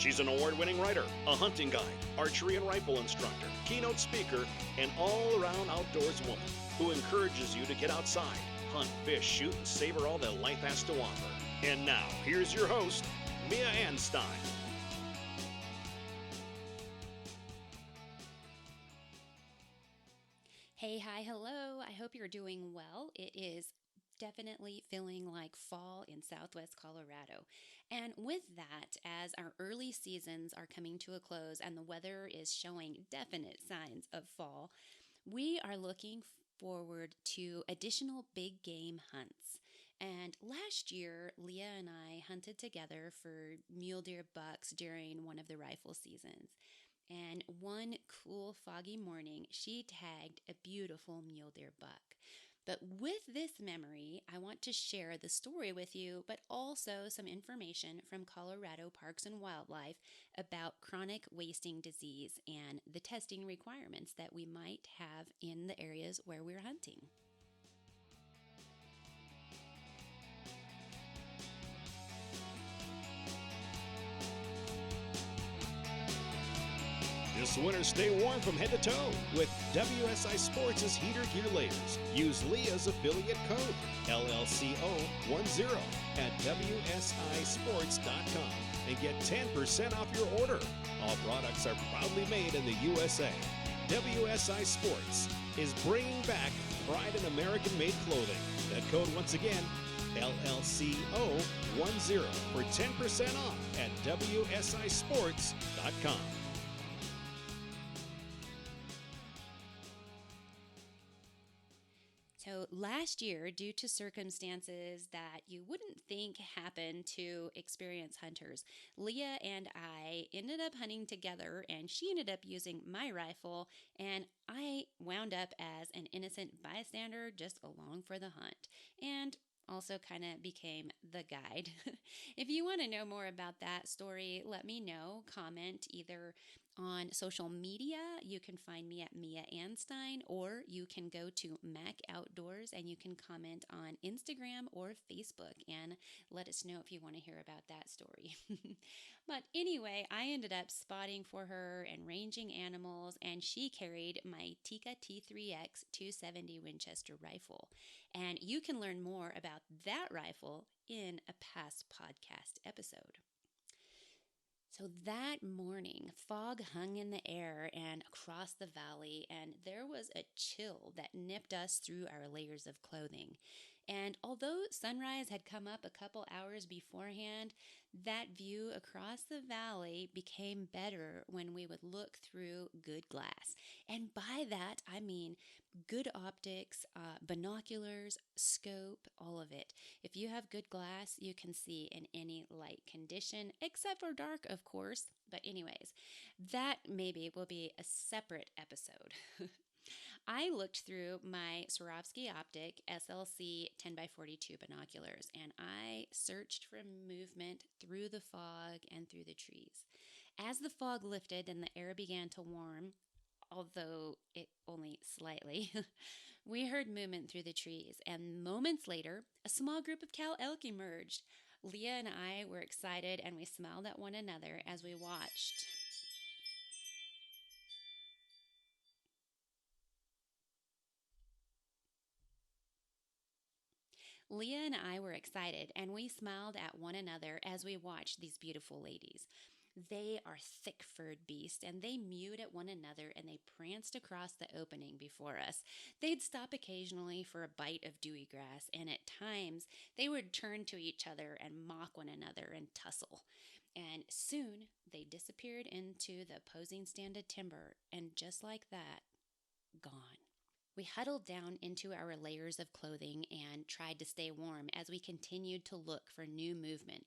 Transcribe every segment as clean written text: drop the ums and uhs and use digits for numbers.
She's an award-winning writer, a hunting guide, archery and rifle instructor, keynote speaker, and all-around outdoors woman who encourages you to get outside, hunt, fish, shoot, and savor all that life has to offer. And now, here's your host, Mia Anstein. Hey, hi, hello. I hope you're doing well. It is definitely feeling like fall in Southwest Colorado. And with that, as our early seasons are coming to a close and the weather is showing definite signs of fall, we are looking forward to additional big game hunts. And last year, Leah and I hunted together for mule deer bucks during one of the rifle seasons. And one cool foggy morning, she tagged a beautiful mule deer buck. But with this memory, I want to share the story with you, but also some information from Colorado Parks and Wildlife about chronic wasting disease and the testing requirements that we might have in the areas where we're hunting. This winter, stay warm from head to toe with WSI Sports' heater gear layers. Use Leah's affiliate code, LLCO10, at WSISports.com and get 10% off your order. All products are proudly made in the USA. WSI Sports is bringing back pride in American-made clothing. That code, once again, LLCO10 for 10% off at WSISports.com. So last year, due to circumstances that you wouldn't think happen to experienced hunters, Leah and I ended up hunting together, and she ended up using my rifle, and I wound up as an innocent bystander just along for the hunt. And also kind of became the guide. If you want to know more about that story, let me know. Comment either on social media. You can find me at Mia Anstein, or you can go to Mac Outdoors and you can comment on Instagram or Facebook and let us know if you want to hear about that story. But anyway, I ended up spotting for her and ranging animals, and she carried my Tikka T3X 270 Winchester rifle. And you can learn more about that rifle in a past podcast episode. So that morning, fog hung in the air and across the valley, and there was a chill that nipped us through our layers of clothing. And although sunrise had come up a couple hours beforehand, that view across the valley became better when we would look through good glass. And by that, I mean good optics, binoculars, scope, all of it. If you have good glass, you can see in any light condition, except for dark, of course. But anyways, that maybe will be a separate episode. I looked through my Swarovski Optic SLC 10x42 binoculars, and I searched for movement through the fog and through the trees. As the fog lifted and the air began to warm, although it only slightly, we heard movement through the trees, and moments later, a small group of cow elk emerged. Leah and I were excited, and we smiled at one another as we watched. Leah and I were excited, and we smiled at one another as we watched these beautiful ladies. They are thick-furred beasts, and they mewed at one another, and they pranced across the opening before us. They'd stop occasionally for a bite of dewy grass, and at times they would turn to each other and mock one another and tussle. And soon they disappeared into the opposing stand of timber, and just like that, gone. We huddled down into our layers of clothing and tried to stay warm as we continued to look for new movement.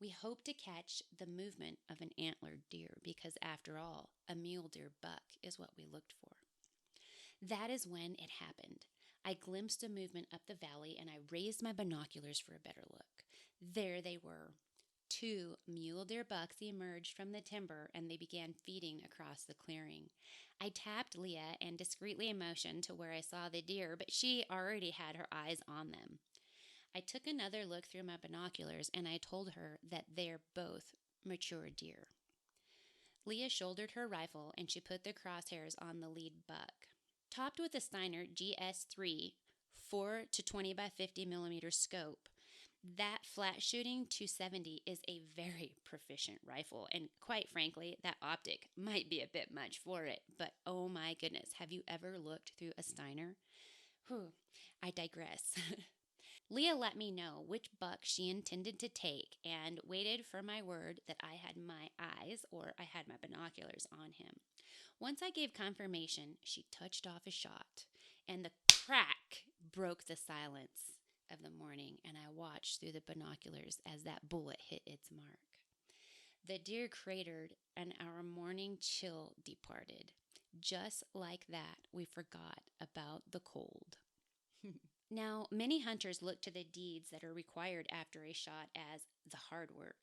We hoped to catch the movement of an antlered deer because, after all, a mule deer buck is what we looked for. That is when it happened. I glimpsed a movement up the valley, and I raised my binoculars for a better look. There they were. 2 mule deer bucks emerged from the timber, and they began feeding across the clearing. I tapped Leah and discreetly motioned to where I saw the deer, but she already had her eyes on them. I took another look through my binoculars, and I told her that they're both mature deer. Leah shouldered her rifle and she put the crosshairs on the lead buck. Topped with a Steiner GS3 4 to 20 by 50 millimeter scope, that flat shooting 270 is a very proficient rifle, and quite frankly, that optic might be a bit much for it, but oh my goodness, have you ever looked through a Steiner? Whew, I digress. Leah let me know which buck she intended to take and waited for my word that I had my eyes, or I had my binoculars, on him. Once I gave confirmation, she touched off a shot, and the crack broke the silence of the morning, and I watched through the binoculars as that bullet hit its mark. The deer cratered, and our morning chill departed. Just like that, we forgot about the cold. Now, many hunters look to the deeds that are required after a shot as the hard work.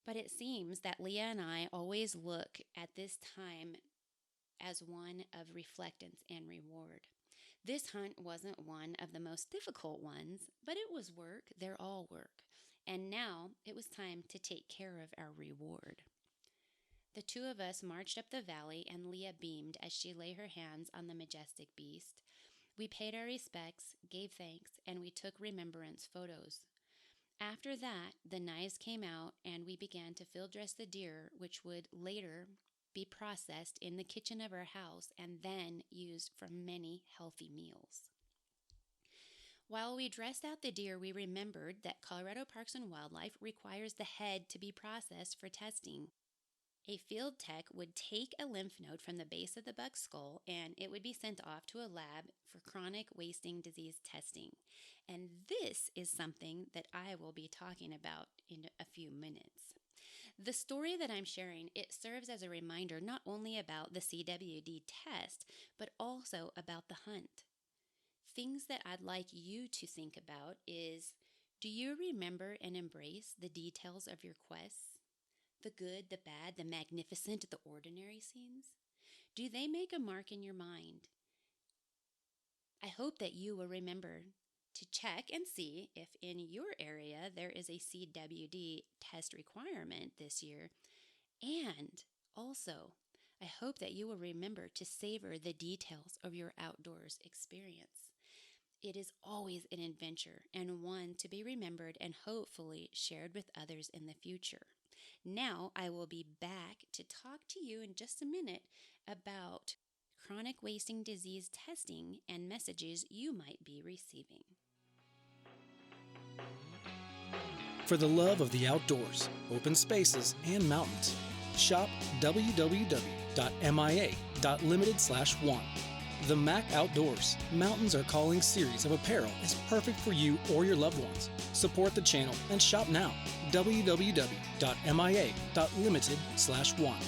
But it seems that Leah and I always look at this time as one of reflectance and reward. This hunt wasn't one of the most difficult ones, but it was work. They're all work. And now it was time to take care of our reward. The two of us marched up the valley, and Leah beamed as she lay her hands on the majestic beast. We paid our respects, gave thanks, and we took remembrance photos. After that, the knives came out, and we began to field dress the deer, which would later be processed in the kitchen of our house and then used for many healthy meals. While we dressed out the deer, we remembered that Colorado Parks and Wildlife requires the head to be processed for testing. A field tech would take a lymph node from the base of the buck's skull, and it would be sent off to a lab for chronic wasting disease testing. And this is something that I will be talking about in a few minutes. The story that I'm sharing, it serves as a reminder not only about the CWD test, but also about the hunt. Things that I'd like you to think about is, do you remember and embrace the details of your quests? The good, the bad, the magnificent, the ordinary scenes? Do they make a mark in your mind? I hope that you will remember to check and see if in your area there is a CWD test requirement this year. And also, I hope that you will remember to savor the details of your outdoors experience. It is always an adventure and one to be remembered and hopefully shared with others in the future. Now I will be back to talk to you in just a minute about chronic wasting disease testing and messages you might be receiving. For the love of the outdoors, open spaces, and mountains, shop www.mia.limited/1. The Mac Outdoors Mountains Are Calling series of apparel is perfect for you or your loved ones. Support the channel and shop now. www.mia.limited/1.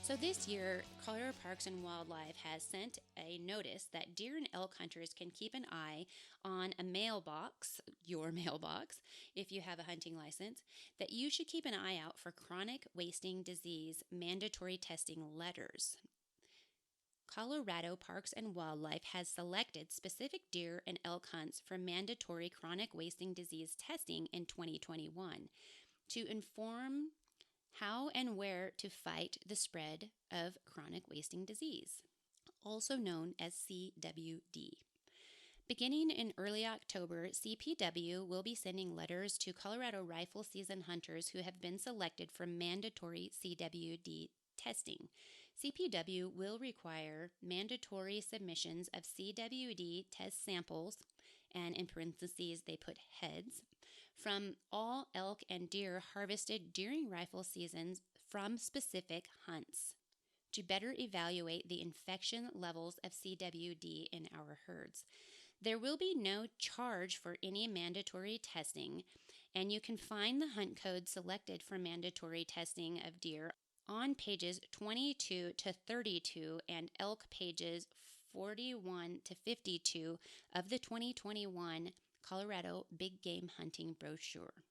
So this year, Colorado Parks and Wildlife has sent a notice that deer and elk hunters can keep an eye on a mailbox, your mailbox, if you have a hunting license, that you should keep an eye out for chronic wasting disease mandatory testing letters. Colorado Parks and Wildlife has selected specific deer and elk hunts for mandatory chronic wasting disease testing in 2021 to inform how and where to fight the spread of chronic wasting disease, also known as CWD. Beginning in early October, CPW will be sending letters to Colorado rifle season hunters who have been selected for mandatory CWD testing. CPW will require mandatory submissions of CWD test samples, and in parentheses they put heads, from all elk and deer harvested during rifle seasons from specific hunts to better evaluate the infection levels of CWD in our herds. There will be no charge for any mandatory testing, and you can find the hunt code selected for mandatory testing of deer on pages 22 to 32 and elk pages 41 to 52 of the 2021 Colorado Big Game Hunting Brochure.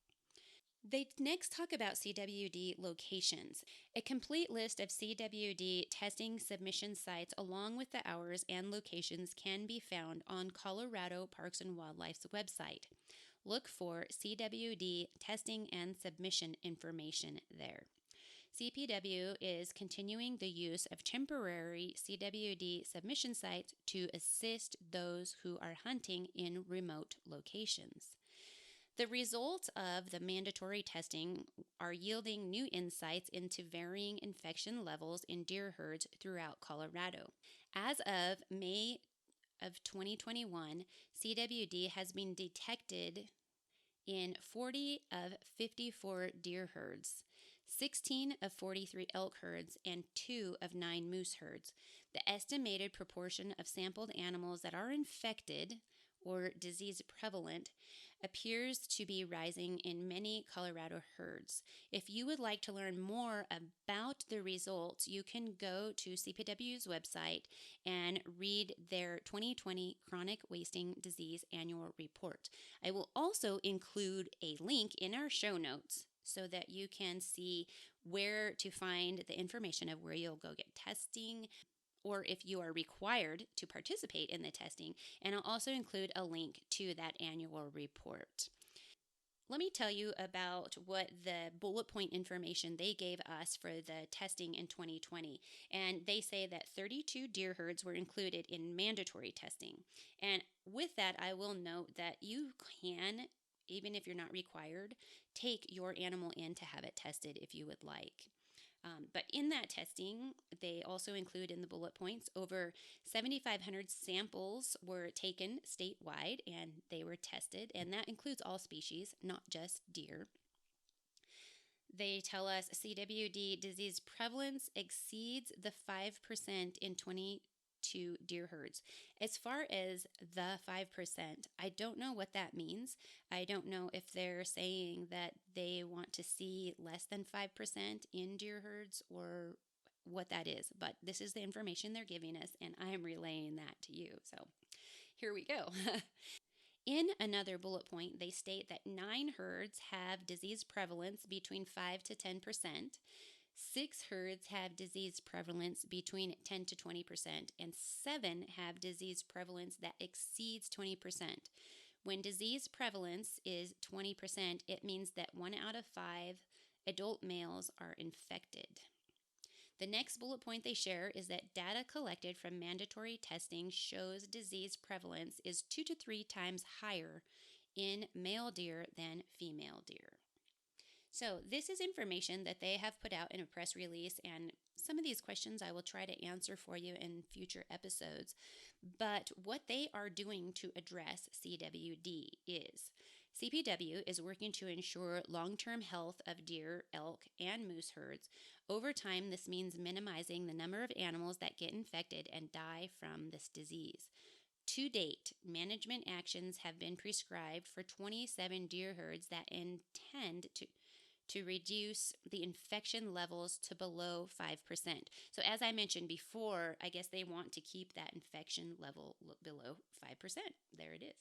They next talk about CWD locations. A complete list of CWD testing submission sites along with the hours and locations can be found on Colorado Parks and Wildlife's website. look for CWD testing and submission information there. CPW is continuing the use of temporary CWD submission sites to assist those who are hunting in remote locations. The results of the mandatory testing are yielding new insights into varying infection levels in deer herds throughout Colorado. As of May of 2021, CWD has been detected in 40 of 54 deer herds, 16 of 43 elk herds, and 2 of 9 moose herds. The estimated proportion of sampled animals that are infected or disease prevalent appears to be rising in many Colorado herds. If you would like to learn more about the results, you can go to CPW's website and read their 2020 Chronic Wasting Disease Annual Report. I will also include a link in our show notes so that you can see where to find the information of where you'll go get testing, or if you are required to participate in the testing, and I'll also include a link to that annual report. Let me tell you about what the bullet point information they gave us for the testing in 2020. And they say that 32 deer herds were included in mandatory testing. And with that, I will note that you can, even if you're not required, take your animal in to have it tested if you would like. But in that testing, they also include in the bullet points over 7,500 samples were taken statewide and they were tested, and that includes all species, not just deer. They tell us CWD disease prevalence exceeds the 5% in 22 deer herds. As far as the 5%, I don't know what that means. I don't know if they're saying that they want to see less than 5% in deer herds or what that is, but this is the information they're giving us, and I'm relaying that to you. So here we go. In another bullet point, they state that 9 herds have disease prevalence between 5 to 10%. 6 herds have disease prevalence between 10 to 20%, and 7 have disease prevalence that exceeds 20%. When disease prevalence is 20%, it means that 1 out of 5 adult males are infected. The next bullet point they share is that data collected from mandatory testing shows disease prevalence is 2 to 3 times higher in male deer than female deer. So this is information that they have put out in a press release, and some of these questions I will try to answer for you in future episodes. But what they are doing to address CWD is CPW is working to ensure long-term health of deer, elk, and moose herds. Over time, this means minimizing the number of animals that get infected and die from this disease. To date, management actions have been prescribed for 27 deer herds that intend to reduce the infection levels to below 5%. So as I mentioned before, I guess they want to keep that infection level below 5%. There it is.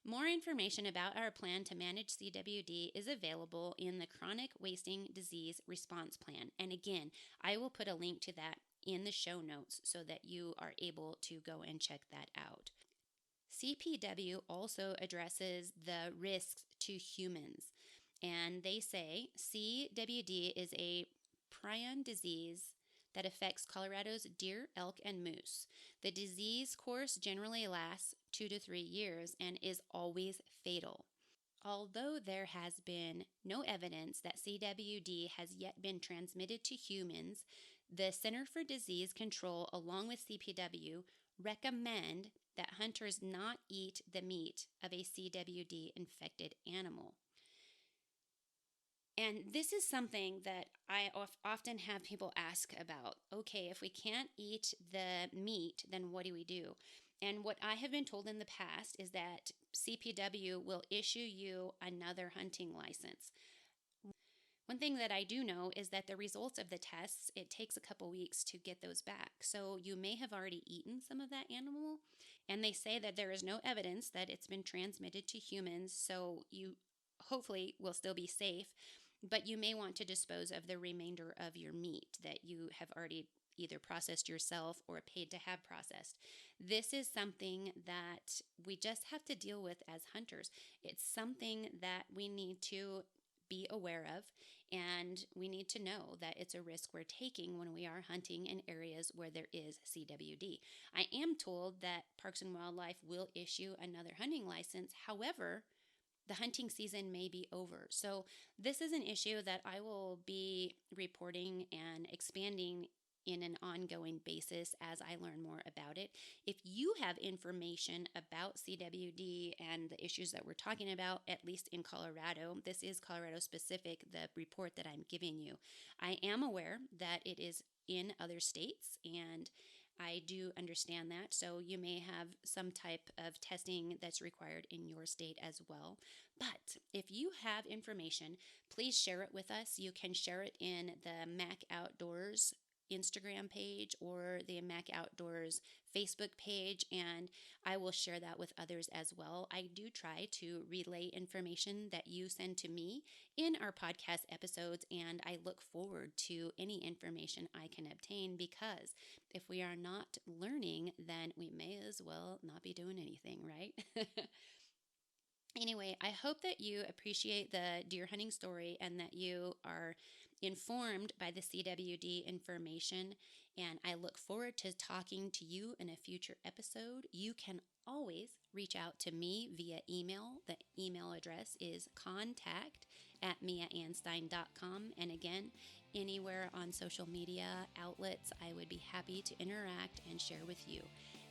More information about our plan to manage CWD is available in the Chronic Wasting Disease Response Plan. And again, I will put a link to that in the show notes so that you are able to go and check that out. CPW also addresses the risks to humans. And they say CWD is a prion disease that affects Colorado's deer, elk, and moose. The disease course generally lasts 2 to 3 years and is always fatal. Although there has been no evidence that CWD has yet been transmitted to humans, the Center for Disease Control, along with CPW, recommend that hunters not eat the meat of a CWD-infected animal. And this is something that I often have people ask about. Okay, if we can't eat the meat, then what do we do? And what I have been told in the past is that CPW will issue you another hunting license. One thing that I do know is that the results of the tests, it takes a couple weeks to get those back. So you may have already eaten some of that animal, and they say that there is no evidence that it's been transmitted to humans, so you hopefully will still be safe. But you may want to dispose of the remainder of your meat that you have already either processed yourself or paid to have processed. This is something that we just have to deal with as hunters. It's something that we need to be aware of, and we need to know that it's a risk we're taking when we are hunting in areas where there is CWD. I am told that Parks and Wildlife will issue another hunting license. However, the hunting season may be over. So this is an issue that I will be reporting and expanding in an ongoing basis as I learn more about it. If you have information about CWD and the issues that we're talking about, at least in Colorado, this is Colorado specific, the report that I'm giving you. I am aware that it is in other states, and I do understand that. So you may have some type of testing that's required in your state as well. But if you have information, please share it with us. You can share it in the Mac Outdoors Instagram page or the Mac Outdoors Facebook page, and I will share that with others as well. I do try to relay information that you send to me in our podcast episodes, and I look forward to any information I can obtain, because if we are not learning, then we may as well not be doing anything, right? Anyway, I hope that you appreciate the deer hunting story and that you are informed by the CWD information, and I look forward to talking to you in a future episode. You can always reach out to me via email. The email address is contact@miaanstein.com, and again, anywhere on social media outlets, I would be happy to interact and share with you.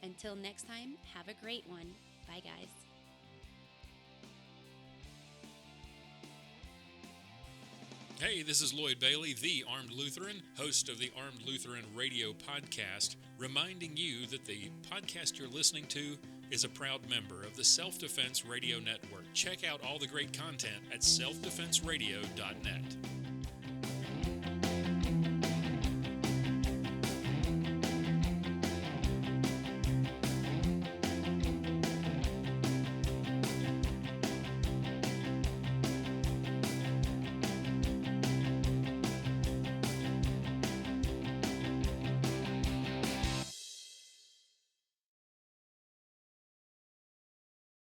Until next time, have a great one. Bye, guys. Hey, this is Lloyd Bailey, the Armed Lutheran, host of the Armed Lutheran Radio podcast, reminding you that the podcast you're listening to is a proud member of the Self-Defense Radio Network. Check out all the great content at selfdefenseradio.net.